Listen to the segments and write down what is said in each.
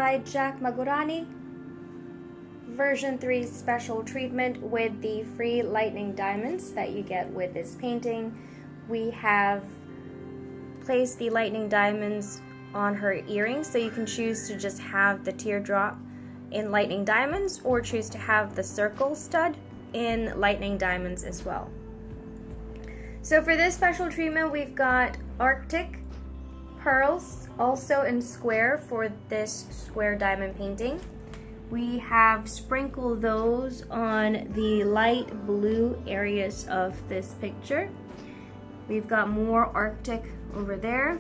by Jack Magurany. Version 3 special treatment with the free lightning diamonds that you get with this painting. We have placed the lightning diamonds on her earrings, so you can choose to just have the teardrop in lightning diamonds or choose to have the circle stud in lightning diamonds as well. So for this special treatment, we've got Arctic pearls also in square for this square diamond painting. We have sprinkled those on the light blue areas of this picture. We've got more Arctic over there.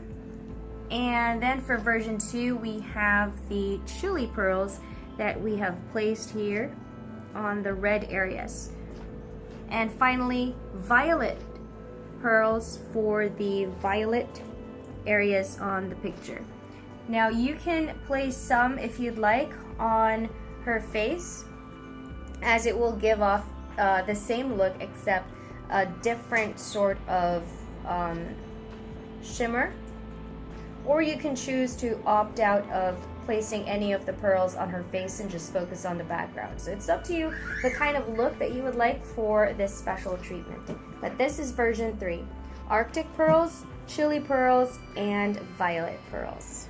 And then for version 2, we have the chili pearls that we have placed here on the red areas. And finally, violet pearls for the violet areas on the picture. Now you can place some, if you'd like, on her face, as it will give off the same look except a different sort of shimmer. Or you can choose to opt out of placing any of the pearls on her face and just focus on the background. So it's up to you the kind of look that you would like for this special treatment. But this is version 3. Arctic pearls, chili pearls, and violet pearls.